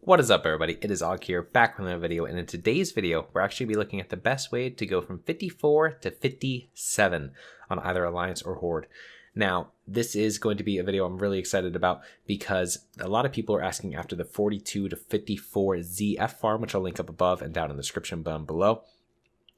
What is up, everybody? It is Og here, back with another video, and in today's video, we're actually be looking at the best way to go from 54 to 57 on either Alliance or Horde. Now, this is going to be a video I'm really excited about because a lot of people are asking after the 42 to 54 ZF farm, which I'll link up above and down in the description down below.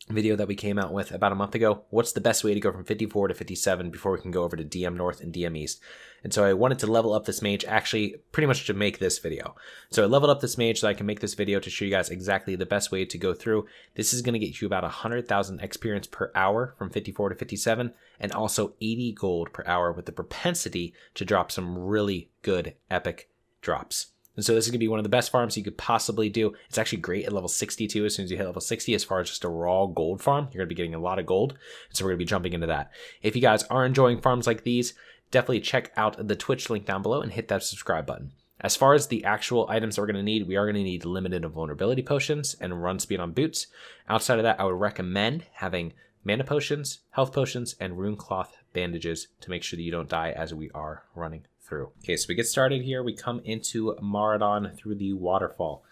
Video that we came out with about a month ago. What's the best way to go from 54 to 57 before we can go over to DM North and DM East? And so I wanted to level up this mage actually pretty much to make this video. So I leveled up this mage so I can make this video to show you guys exactly the best way to go through. This is going to get you about 100,000 experience per hour from 54 to 57 and also 80 gold per hour with the propensity to drop some really good epic drops. And so this is going to be one of the best farms you could possibly do. It's actually great at level 62 as soon as you hit level 60 as far as just a raw gold farm. You're going to be getting a lot of gold. And so we're going to be jumping into that. If you guys are enjoying farms like these, definitely check out the Twitch link down below and hit that subscribe button. As far as the actual items that we're going to need, we are going to need limited invulnerability potions and run speed on boots. Outside of that, I would recommend having mana potions, health potions, and rune cloth bandages to make sure that you don't die as we are running through. Okay, so we get started here. We come into Maradon through the waterfall.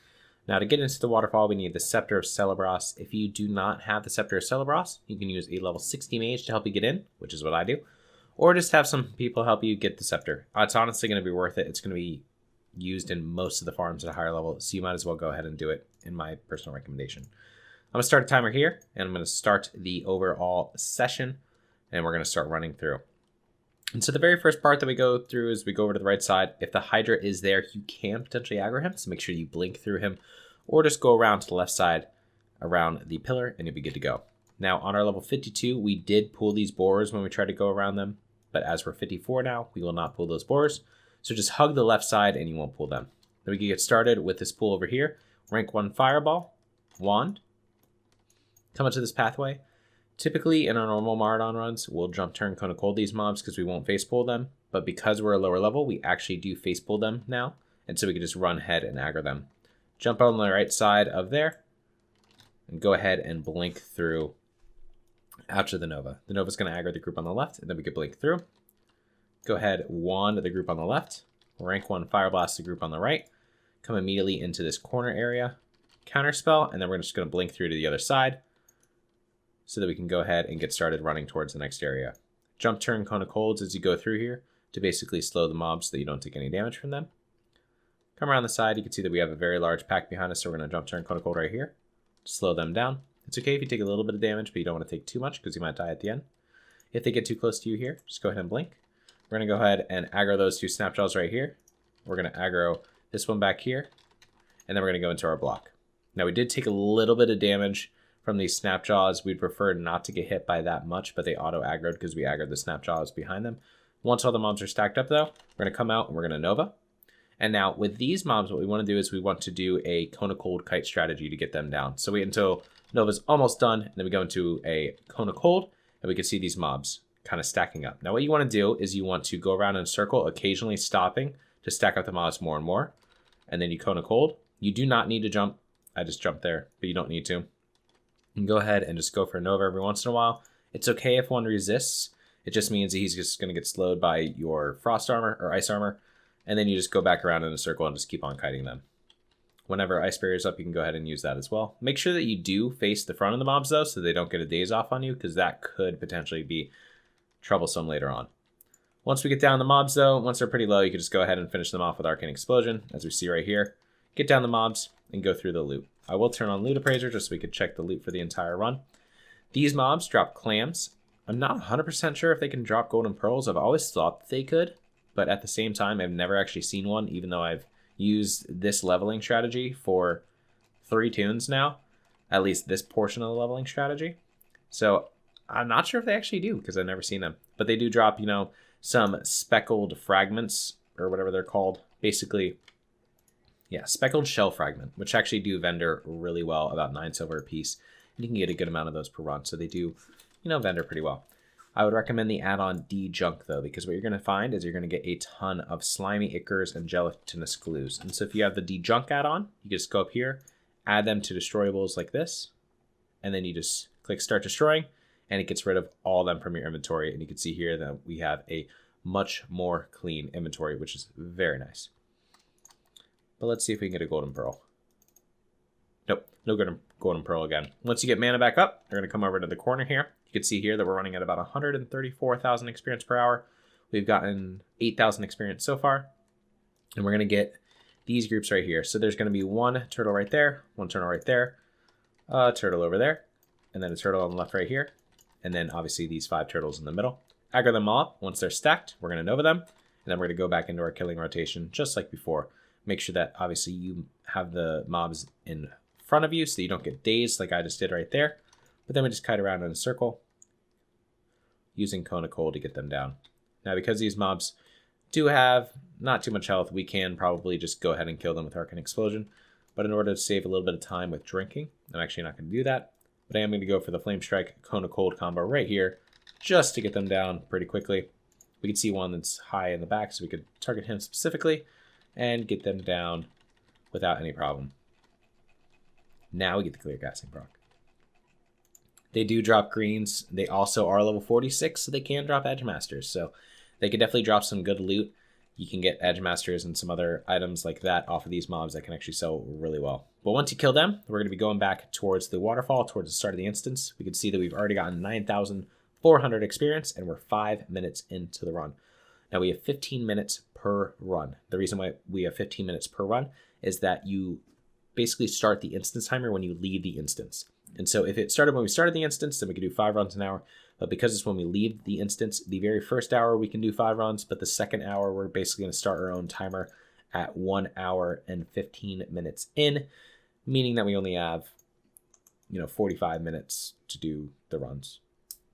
Now to get into the waterfall, we need the Scepter of Celebros. If you do not have the Scepter of Celebros, you can use a level 60 mage to help you get in, which is what I do. Or just have some people help you get the Scepter. It's honestly going to be worth it. It's going to be used in most of the farms at a higher level, so you might as well go ahead and do it in my personal recommendation. I'm going to start a timer here, and I'm going to start the overall session, and we're going to start running through. And so the very first part that we go through is we go over to the right side. If the Hydra is there, you can potentially aggro him, so make sure you blink through him, or just go around to the left side around the pillar, and you'll be good to go. Now, on our level 52, we did pull these borers when we tried to go around them, but as we're 54 now, we will not pull those borers. So just hug the left side, and you won't pull them. Then we can get started with this pool over here. Rank 1 Fireball, Wand, come up to this pathway. Typically, in our normal Maradon runs, we'll jump turn Cone of Cold these mobs because we won't face pull them. But because we're a lower level, we actually do face pull them now. And so we can just run ahead and aggro them. Jump on the right side of there. And go ahead and blink through after the Nova. The Nova's going to aggro the group on the left, and then we can blink through. Go ahead, wand the group on the left. Rank 1 Fire Blast the group on the right. Come immediately into this corner area. Counterspell, and then we're just going to blink through to the other side, so that we can go ahead and get started running towards the next area. Jump turn Cone of Colds as you go through here to basically slow the mobs so that you don't take any damage from them. Come around the side, you can see that we have a very large pack behind us, so we're going to jump turn Cone of Cold right here. Slow them down. It's okay if you take a little bit of damage, but you don't want to take too much because you might die at the end. If they get too close to you here, just go ahead and blink. We're going to go ahead and aggro those two Snapjaws right here. We're going to aggro this one back here, and then we're going to go into our block. Now we did take a little bit of damage from these Snapjaws. We'd prefer not to get hit by that much, but they auto-aggroed because we aggroed the Snapjaws behind them. Once all the mobs are stacked up, though, we're going to come out and we're going to Nova. And now, with these mobs, what we want to do is we want to do a Cone of Cold kite strategy to get them down. So wait until Nova's almost done, and then we go into a Cone of Cold, and we can see these mobs kind of stacking up. Now, what you want to do is you want to go around in a circle, occasionally stopping to stack up the mobs more and more. And then you Cone of Cold. You do not need to jump. I just jumped there, but you don't need to. You can go ahead and just go for a Nova every once in a while. It's okay if one resists. It just means that he's just going to get slowed by your Frost Armor or Ice Armor. And then you just go back around in a circle and just keep on kiting them. Whenever Ice Barrier's up, you can go ahead and use that as well. Make sure that you do face the front of the mobs, though, so they don't get a daze off on you, because that could potentially be troublesome later on. Once we get down the mobs, though, once they're pretty low, you can just go ahead and finish them off with Arcane Explosion, as we see right here. Get down the mobs and go through the loot. I will turn on Loot Appraiser just so we could check the loot for the entire run. These mobs drop clams. I'm not 100% sure if they can drop golden pearls. I've always thought they could, but at the same time, I've never actually seen one, even though I've used this leveling strategy for 3 tunes now, at least this portion of the leveling strategy. So I'm not sure if they actually do, because I've never seen them. But they do drop, you know, some speckled fragments, or whatever they're called. Basically, yeah, speckled shell fragment, which actually do vendor really well, about 9 silver a piece. And you can get a good amount of those per run, so they do, you know, vendor pretty well. I would recommend the add-on D-Junk, though, because what you're going to find is you're going to get a ton of slimy ichors and gelatinous glues. And so if you have the D-Junk add-on, you can just go up here, add them to destroyables like this, and then you just click Start Destroying, and it gets rid of all of them from your inventory. And you can see here that we have a much more clean inventory, which is very nice. But let's see if we can get a golden pearl. Nope, no golden pearl again. Once you get mana back up, you're going to come over to the corner here. You can see here that we're running at about 134,000 experience per hour. We've gotten 8,000 experience so far. And we're going to get these groups right here. So there's going to be one turtle right there, one turtle right there, a turtle over there, and then a turtle on the left right here. And then obviously these 5 turtles in the middle. Aggro them all up. Once they're stacked, we're going to Nova them. And then we're going to go back into our killing rotation just like before. Make sure that obviously you have the mobs in front of you so you don't get dazed like I just did right there. But then we just kite around in a circle using Cone of Cold to get them down. Now because these mobs do have not too much health, we can probably just go ahead and kill them with Arcane Explosion. But in order to save a little bit of time with drinking, I'm actually not going to do that. But I am going to go for the Flame Strike Cone of Cold combo right here just to get them down pretty quickly. We can see one that's high in the back, so we could target him specifically and get them down without any problem. Now we get the Clear Casting proc. They do drop greens. They also are level 46, so they can drop Edge Masters. So they could definitely drop some good loot. You can get Edge Masters and some other items like that off of these mobs that can actually sell really well. But once you kill them, we're going to be going back towards the waterfall, towards the start of the instance. We can see that we've already gotten 9,400 experience, and we're 5 minutes into the run. Now we have 15 minutes per run. The reason why we have 15 minutes per run is that you basically start the instance timer when you leave the instance. And so if it started when we started the instance, then we could do 5 runs an hour. But because it's when we leave the instance, the very first hour we can do 5 runs, but the second hour we're basically going to start our own timer at 1 hour and 15 minutes in, meaning that we only have, 45 minutes to do the runs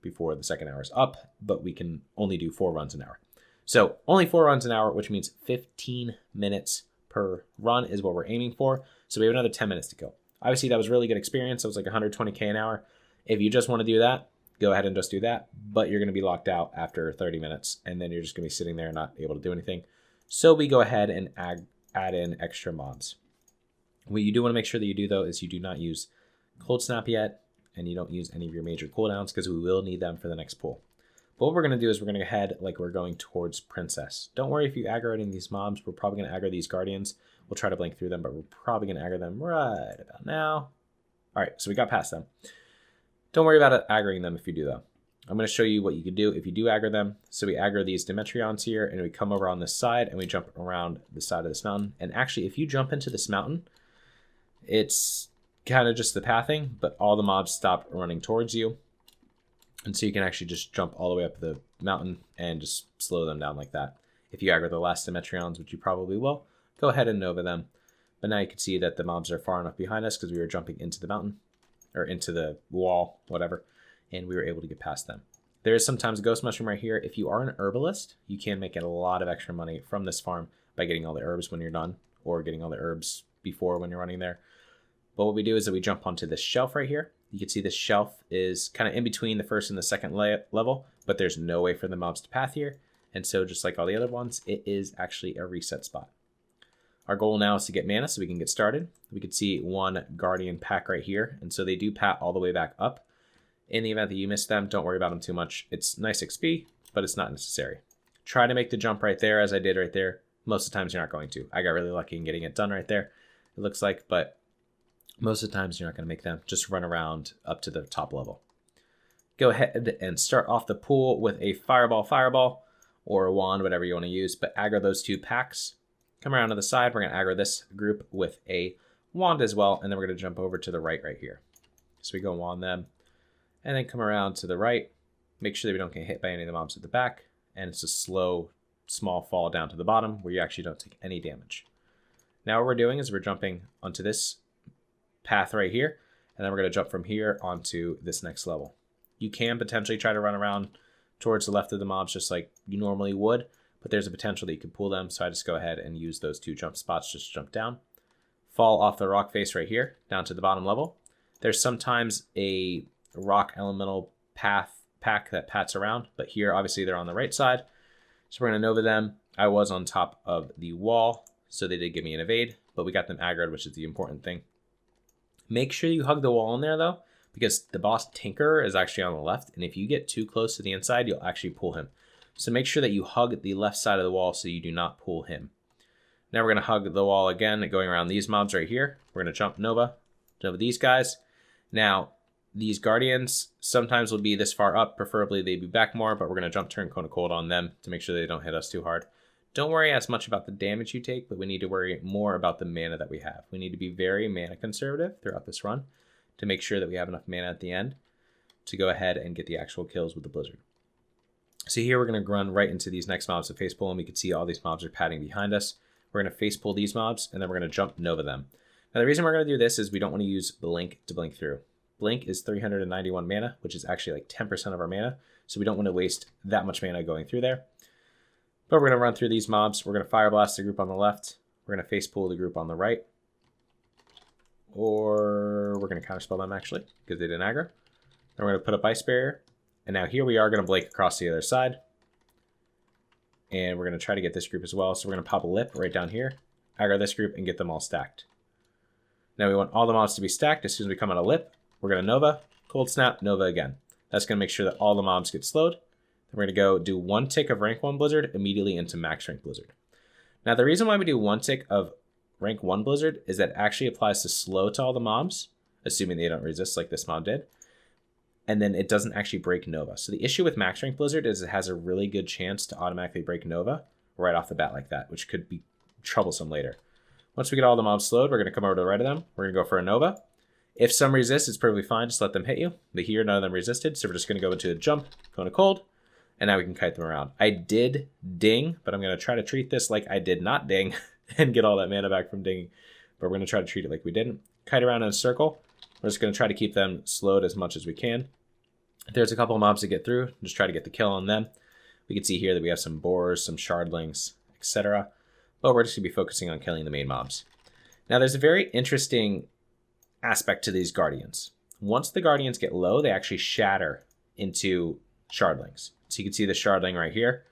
before the second hour is up, but we can only do 4 runs an hour. So only 4 runs an hour, which means 15 minutes per run is what we're aiming for. So we have another 10 minutes to go. Obviously, that was really good experience. It was like 120K an hour. If you just want to do that, go ahead and just do that. But you're going to be locked out after 30 minutes, and then you're just going to be sitting there not able to do anything. So we go ahead and add in extra mobs. What you do want to make sure that you do, though, is you do not use Cold Snap yet, and you don't use any of your major cooldowns because we will need them for the next pool. But what we're going to do is we're going to head like we're going towards Princess. Don't worry if you aggro any of these mobs. We're probably going to aggro these Guardians. We'll try to blink through them, but we're probably going to aggro them right about now. All right, so we got past them. Don't worry about aggroing them if you do, though. I'm going to show you what you can do if you do aggro them. So we aggro these Demetrions here, and we come over on this side, and we jump around the side of this mountain. And actually, if you jump into this mountain, it's kind of just the pathing, but all the mobs stop running towards you. And so you can actually just jump all the way up the mountain and just slow them down like that. If you aggro the last Demetrions, which you probably will, go ahead and Nova them. But now you can see that the mobs are far enough behind us because we were jumping into the mountain, or into the wall, whatever, and we were able to get past them. There is sometimes a Ghost Mushroom right here. If you are an herbalist, you can make a lot of extra money from this farm by getting all the herbs when you're done, or getting all the herbs before when you're running there. But what we do is that we jump onto this shelf right here. You can see this shelf is kind of in between the first and the second level, but there's no way for the mobs to path here. And so just like all the other ones, it is actually a reset spot. Our goal now is to get mana so we can get started. We can see one Guardian pack right here. And so they do pat all the way back up. In the event that you miss them, don't worry about them too much. It's nice XP, but it's not necessary. Try to make the jump right there as I did right there. Most of the times you're not going to. I got really lucky in getting it done right there, it looks like, but most of the times you're not going to make them. Just run around up to the top level. Go ahead and start off the pool with a fireball, or a wand, whatever you want to use, but aggro those 2 packs. Come around to the side. We're going to aggro this group with a wand as well, and then we're going to jump over to the right here. So we go wand them, and then come around to the right. Make sure that we don't get hit by any of the mobs at the back, and it's a slow, small fall down to the bottom where you actually don't take any damage. Now what we're doing is we're jumping onto this path right here, and then we're going to jump from here onto this next level. You can potentially try to run around towards the left of the mobs just like you normally would, but there's a potential that you could pull them, so I just go ahead and use those 2 jump spots just to jump down. Fall off the rock face right here, down to the bottom level. There's sometimes a rock elemental pack that pats around, but here obviously they're on the right side. So we're going to Nova them. I was on top of the wall, so they did give me an evade, but we got them aggroed, which is the important thing. Make sure you hug the wall in there though, because the boss Tinkerer is actually on the left, and if you get too close to the inside, you'll actually pull him. So make sure that you hug the left side of the wall so you do not pull him. Now we're going to hug the wall again, going around these mobs right here. We're going to jump Nova these guys. Now, these Guardians sometimes will be this far up. Preferably they'd be back more, but we're going to jump turn Cone of Cold on them to make sure they don't hit us too hard. Don't worry as much about the damage you take, but we need to worry more about the mana that we have. We need to be very mana conservative throughout this run to make sure that we have enough mana at the end to go ahead and get the actual kills with the Blizzard. So here we're going to run right into these next mobs to face pull, and we can see all these mobs are padding behind us. We're going to face pull these mobs, and then we're going to jump Nova them. Now the reason we're going to do this is we don't want to use Blink to blink through. Blink is 391 mana, which is actually like 10% of our mana, so we don't want to waste that much mana going through there. But we're going to run through these mobs. We're going to Fire Blast the group on the left. We're going to face pull the group on the right. Or we're going to counterspell them actually, because they didn't aggro. Then we're going to put up Ice Barrier. And now here we are going to Blink across the other side. And we're going to try to get this group as well. So we're going to pop a Lip right down here, aggro this group, and get them all stacked. Now we want all the mobs to be stacked. As soon as we come out of Lip, we're going to Nova, Cold Snap, Nova again. That's going to make sure that all the mobs get slowed. Then we're going to go do 1 tick of rank 1 Blizzard immediately into max rank Blizzard. Now the reason why we do 1 tick of rank 1 Blizzard is that it actually applies to slow to all the mobs, assuming they don't resist like this mob did. And then it doesn't actually break Nova. So the issue with max rank Blizzard is it has a really good chance to automatically break Nova right off the bat like that, which could be troublesome later. Once we get all the mobs slowed, we're going to come over to the right of them. We're going to go for a Nova. If some resist, it's perfectly fine. Just let them hit you. But here, none of them resisted. So we're just going to go into a jump, Cone of Cold, and now we can kite them around. I did ding, but I'm going to try to treat this like I did not ding and get all that mana back from dinging. But we're going to try to treat it like we didn't. Kite around in a circle. We're just going to try to keep them slowed as much as we can. If there's a couple of mobs to get through, just try to get the kill on them. We can see here that we have some boars, some shardlings, etc. But we're just going to be focusing on killing the main mobs. Now there's a very interesting aspect to these Guardians. Once the Guardians get low, they actually shatter into shardlings. So you can see the shardling right here.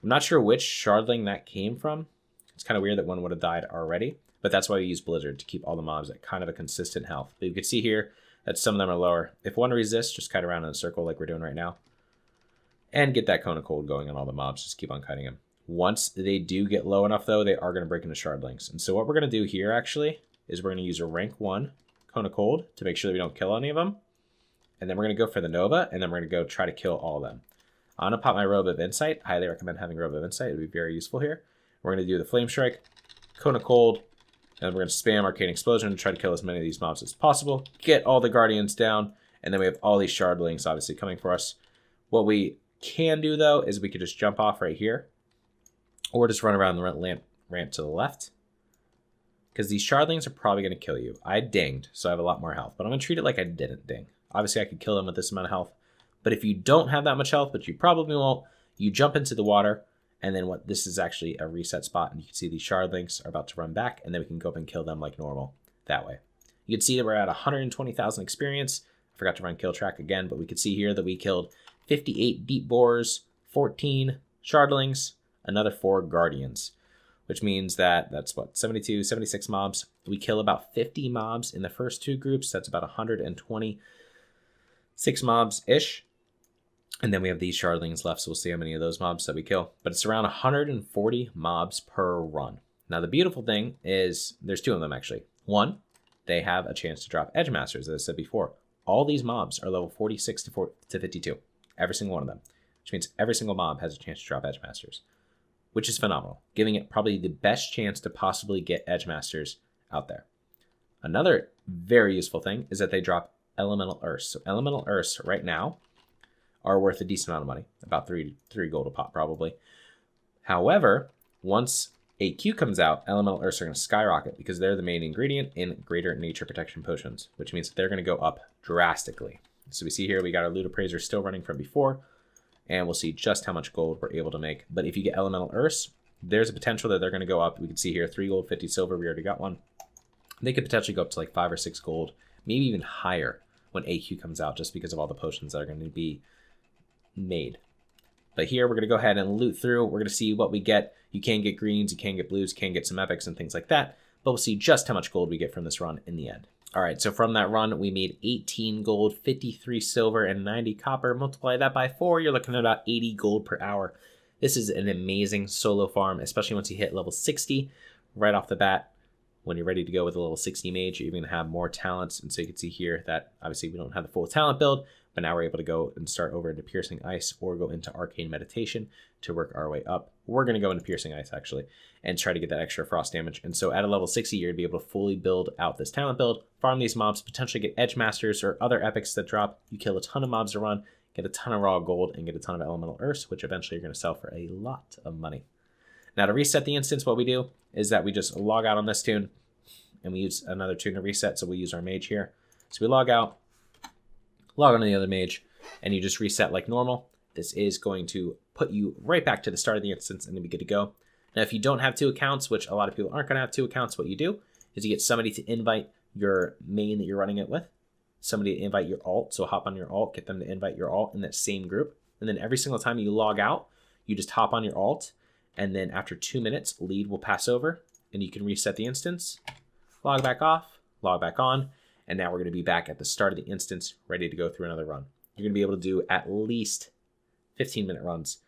I'm not sure which shardling that came from. It's kind of weird that one would have died already, but that's why we use Blizzard to keep all the mobs at kind of a consistent health. But you can see here that some of them are lower. If one resists, just kite around in a circle like we're doing right now. And get that Cone of Cold going on all the mobs. Just keep on kiting them. Once they do get low enough, though, they are going to break into shardlings. And so what we're going to do here, actually, is we're going to use a rank 1 Cone of Cold to make sure that we don't kill any of them. And then we're going to go for the Nova, and then we're going to go try to kill all of them. I'm going to pop my Robe of Insight. Highly recommend having Robe of Insight. It would be very useful here. We're going to do the Flame Strike, Cone of Cold, and we're going to spam Arcane Explosion to try to kill as many of these mobs as possible. Get all the Guardians down, and then we have all these shardlings obviously coming for us. What we can do, though, is we could just jump off right here, or just run around the ramp to the left, because these shardlings are probably going to kill you. I dinged, so I have a lot more health, but I'm going to treat it like I didn't ding. Obviously, I could kill them with this amount of health, but if you don't have that much health, which you probably won't, you jump into the water, and then this is actually a reset spot, and you can see these shardlings are about to run back, and then we can go up and kill them like normal that way. You can see that we're at 120,000 experience. I forgot to run kill track again, but we can see here that we killed 58 deep boars, 14 shardlings, another 4 guardians, which means that that's what, 72, 76 mobs. We kill about 50 mobs in the first 2 groups. That's about 126 mobs-ish. And then we have these shardlings left, so we'll see how many of those mobs that we kill. But it's around 140 mobs per run. Now, the beautiful thing is there's 2 of them, actually. One, they have a chance to drop Edge Masters, as I said before. All these mobs are level 46 to 52, every single one of them, which means every single mob has a chance to drop Edge Masters, which is phenomenal, giving it probably the best chance to possibly get Edge Masters out there. Another very useful thing is that they drop Elemental Earths. So Elemental Earths right now are worth a decent amount of money, about 3 gold a pop probably. However, once AQ comes out, Elemental Earths are going to skyrocket because they're the main ingredient in Greater Nature Protection Potions, which means that they're going to go up drastically. So we see here we got our Loot Appraiser still running from before, and we'll see just how much gold we're able to make. But if you get Elemental Earths, there's a potential that they're going to go up. We can see here 3 gold, 50 silver. We already got one. They could potentially go up to like 5 or 6 gold, maybe even higher when AQ comes out, just because of all the potions that are going to be made. But here we're going to go ahead and loot through. We're going to see what we get. You can get greens, you can get blues, you can get some epics and things like that, but we'll see just how much gold we get from this run in the end. All right, so from that run, we made 18 gold, 53 silver, and 90 copper. Multiply that by 4, you're looking at about 80 gold per hour. This is an amazing solo farm, especially once you hit level 60. right off the bat, when you're ready to go with a level 60 mage, you're going to have more talents. And so you can see here that obviously we don't have the full talent build, but now we're able to go and start over into Piercing Ice or go into Arcane Meditation to work our way up. We're going to go into Piercing Ice actually and try to get that extra frost damage. And so at a level 60, you're going to be able to fully build out this talent build, farm these mobs, potentially get Edge Masters or other epics that drop. You kill a ton of mobs to run, get a ton of raw gold, and get a ton of elemental earths, which eventually you're going to sell for a lot of money. Now to reset the instance, what we do is that we just log out on this toon, and we use another toon to reset, so we'll use our mage here. So we log out, log on to the other mage, and you just reset like normal. This is going to put you right back to the start of the instance and then be good to go. Now, if you don't have 2 accounts, which a lot of people aren't going to have 2 accounts, what you do is you get somebody to invite your main that you're running it with, somebody to invite your alt, so hop on your alt, get them to invite your alt in that same group, and then every single time you log out, you just hop on your alt, and then after 2 minutes, lead will pass over, and you can reset the instance, log back off, log back on, and now we're going to be back at the start of the instance, ready to go through another run. You're going to be able to do at least 15-minute runs,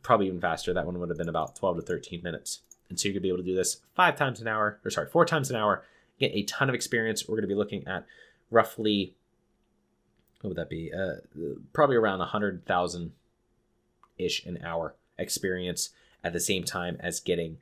probably even faster. That one would have been about 12 to 13 minutes. And so you're going to be able to do this 4 times an hour, get a ton of experience. We're going to be looking at roughly, what would that be? Probably around 100,000-ish an hour experience at the same time as getting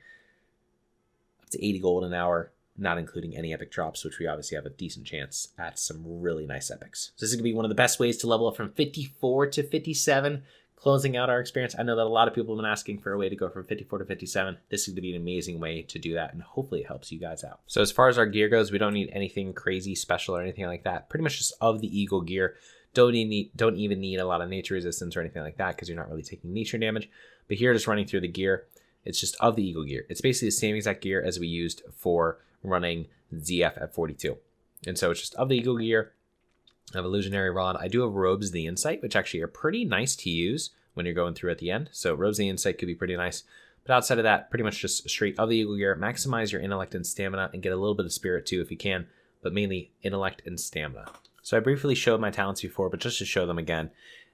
up to 80 gold an hour, not including any epic drops, which we obviously have a decent chance at some really nice epics. So this is going to be one of the best ways to level up from 54 to 57, closing out our experience. I know that a lot of people have been asking for a way to go from 54 to 57. This is going to be an amazing way to do that, and hopefully it helps you guys out. So as far as our gear goes, we don't need anything crazy special or anything like that. Pretty much just of the Eagle gear. Don't even need a lot of nature resistance or anything like that because you're not really taking nature damage. But here, just running through the gear, it's just of the Eagle gear. It's basically the same exact gear as we used for running ZF at 42. And so it's just of the Eagle gear. I have Illusionary Rod. I do have Robes of the Insight, which actually are pretty nice to use when you're going through at the end. So Robes of the Insight could be pretty nice. But outside of that, pretty much just straight of the Eagle gear. Maximize your intellect and stamina and get a little bit of spirit too if you can, but mainly intellect and stamina. So I briefly showed my talents before, but just to show them again.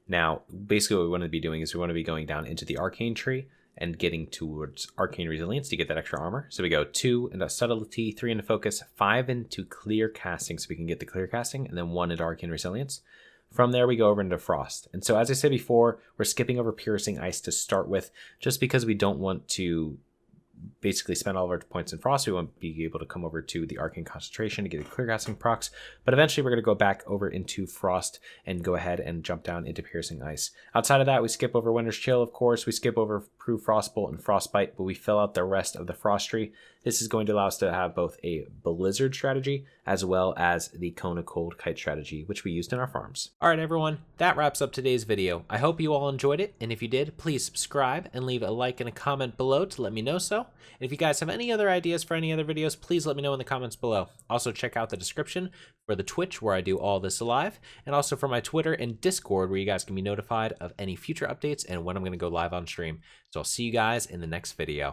Now, basically what we want to be doing is we want to be going down into the Arcane tree and getting towards Arcane Resilience to get that extra armor. So we go 2 into Subtlety, 3 into Focus, 5 into Clear Casting so we can get the Clear Casting, and then 1 into Arcane Resilience. From there, we go over into Frost. And so as I said before, we're skipping over Piercing Ice to start with, just because we don't want to basically spend all of our points in Frost. We won't be able to come over to the Arcane Concentration to get the Clear Casting procs, but eventually we're going to go back over into Frost and go ahead and jump down into Piercing Ice. Outside of that, we skip over Winter's Chill, of course. We skip over Proof Frostbolt and Frostbite, but we fill out the rest of the Frost tree. This is going to allow us to have both a Blizzard strategy as well as the Cone of Cold Kite strategy, which we used in our farms. All right, everyone, that wraps up today's video. I hope you all enjoyed it, and if you did, please subscribe and leave a like and a comment below to let me know so. And if you guys have any other ideas for any other videos, please let me know in the comments below. Also, check out the description for the Twitch where I do all this live, and also for my Twitter and Discord where you guys can be notified of any future updates and when I'm going to go live on stream. So I'll see you guys in the next video.